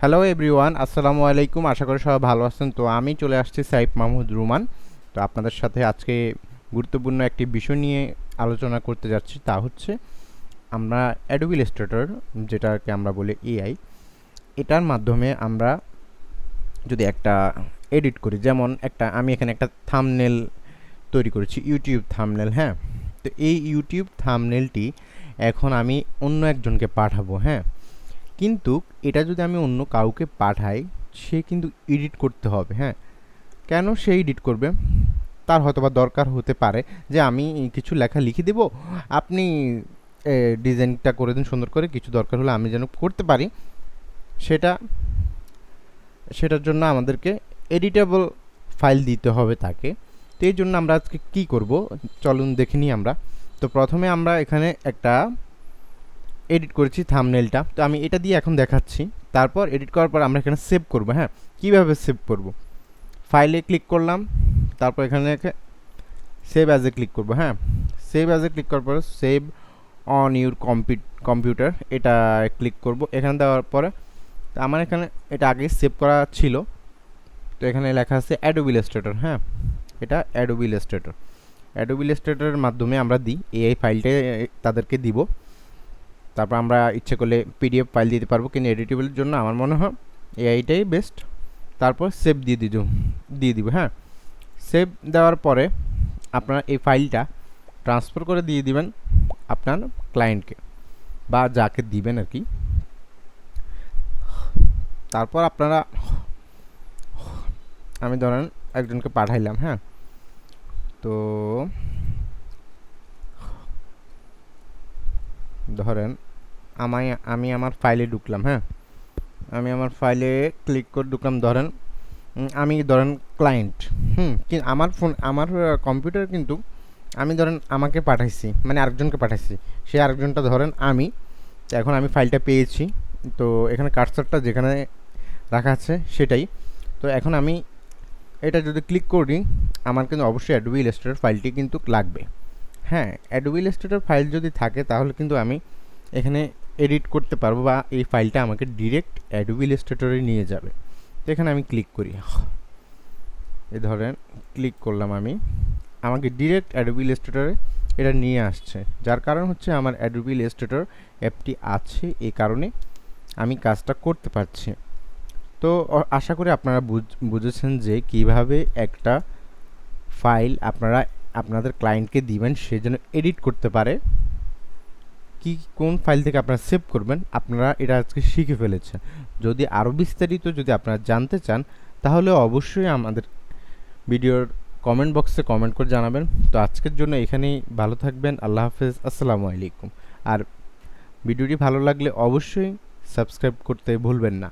Hello everyone, আসসালামু আলাইকুম। আশা করি সবাই ভালো আছেন। তো আমি চলে আসছি সাইফ মাহমুদ রুমান। তো আপনাদের সাথে আজকে গুরুত্বপূর্ণ একটি বিষয় নিয়ে আলোচনা করতে যাচ্ছি, তা হচ্ছে আমরা অ্যাডোবি ইলাস্ট্রেটর, যেটাকে আমরা বলি এআই, এটার মাধ্যমে আমরা যদি একটা এডিট করি, যেমন আমি এখানে একটা থাম্বনেল তৈরি করেছি, ইউটিউব থাম্বনেল। হ্যাঁ, তো এই ইউটিউব থাম্বনেলটি এখন আমি অন্য একজনকে পাঠাবো। হ্যাঁ, কিন্তু এটা যদি আমি অন্য কাউকে পাঠাই, সে কিন্তু এডিট করতে হবে। হ্যাঁ, কেন সে এডিট করবে? তার হয়তোবা দরকার হতে পারে যে আমি কিছু লেখা লিখে দেব, আপনি ডিজাইনটা করে দিন সুন্দর করে, কিছু দরকার হলে আমি যেন করতে পারি। সেটা সেটার জন্য আমাদেরকে এডিটেবল ফাইল দিতে হবে তাকে। তো এই জন্য আমরা আজকে কী করব, চলুন দেখে নিই আমরা। তো প্রথমে আমরা এখানে একটা এডিট করেছি থাম্বনেলটা, তো আমি এটা দিয়ে এখন দেখাচ্ছি। তারপর এডিট করার পর আমরা এখানে সেভ করব। হ্যাঁ, কীভাবে সেভ করব? ফাইলে ক্লিক করলাম, তারপর এখানে সেভ অ্যাজ এ ক্লিক করব। হ্যাঁ, সেভ অ্যাজ এ ক্লিক করার পরে সেভ অন ইউর কম্পিউটার এটা ক্লিক করব। এখানে দেওয়ার পরে আমার এখানে এটা আগে সেভ করা ছিল, তো এখানে লেখা আছে অ্যাডোবি ইলাস্ট্রেটর। হ্যাঁ, এটা অ্যাডোবি ইলাস্ট্রেটর। অ্যাডোবি ইলাস্ট্রেটরের মাধ্যমে আমরা দিই, এই ফাইলটা তাদেরকে দিব। তারপর আমরা ইচ্ছে করলে পিডিএফ ফাইল দিতে পারবো, কিন্তু এডিটেবলের জন্য আমার মনে হয় এআইটাই বেস্ট। তারপর সেভ দিয়ে দিব। হ্যাঁ, সেভ দেওয়ার পরে আপনারা এই ফাইলটা ট্রান্সফার করে দিয়ে দিবেন আপনার ক্লায়েন্টকে বা যাকে দিবেন আর কি। তারপর আপনারা, আমি ধরেন একজনকে পাঠাইলাম। হ্যাঁ, তো ধরেন আমি আমার ফাইলে ঢুকলাম। হ্যাঁ, আমি আমার ফাইলে ক্লিক করে ঢুকলাম। আমি ধরেন ক্লায়েন্ট, আমার কম্পিউটার, কিন্তু আমি ধরেন আমাকে পাঠাইছি, মানে আরেকজনকে পাঠাইছি, সে আরেকজনটা ধরেন আমি। তো এখন আমি ফাইলটা পেয়েছি, তো এখানে কার্সারটা যেখানে রাখা আছে সেটাই। তো এখন আমি এটা যদি ক্লিক করি, আমার কিন্তু অবশ্যই অ্যাডোবি ইলাস্ট্রেটর ফাইলটি কিন্তু লাগবে। হ্যাঁ, অ্যাডোবি ইলাস্ট্রেটর ফাইল যদি থাকে তাহলে কিন্তু আমি এখানে এডিট করতে পারবো, বা এই ফাইলটা আমাকে ডিরেক্ট অ্যাডোবি ইলাস্ট্রেটরে নিয়ে যাবে। তো এখানে আমি ক্লিক করি, এই ধরেন ক্লিক করলাম আমি, আমাকে ডিরেক্ট অ্যাডোবি ইলাস্ট্রেটরে এটা নিয়ে আসছে। যার কারণ হচ্ছে আমার অ্যাডোবি ইলাস্ট্রেটর অ্যাপটি আছে, এই কারণে আমি কাজটা করতে পারছি। তো আশা করি আপনারা বুঝেছেন যে কিভাবে একটা ফাইল আপনারা আপনাদের ক্লায়েন্টকে দিবেন, সে যেন এডিট করতে পারে। কোন ফাইল থেকে আপনারা সেভ করবেন, আপনারা এটা আজকে শিখে ফেলেছেন। যদি আরও বিস্তারিত যদি আপনারা জানতে চান, তাহলে অবশ্যই আমাদের ভিডিওর কমেন্ট বক্সে কমেন্ট করে জানাবেন। তো আজকের জন্য এখানেই, ভালো থাকবেন। আল্লাহ হাফেজ, আসসালামু আলাইকুম। আর ভিডিওটি ভালো লাগলে অবশ্যই সাবস্ক্রাইব করতে ভুলবেন না।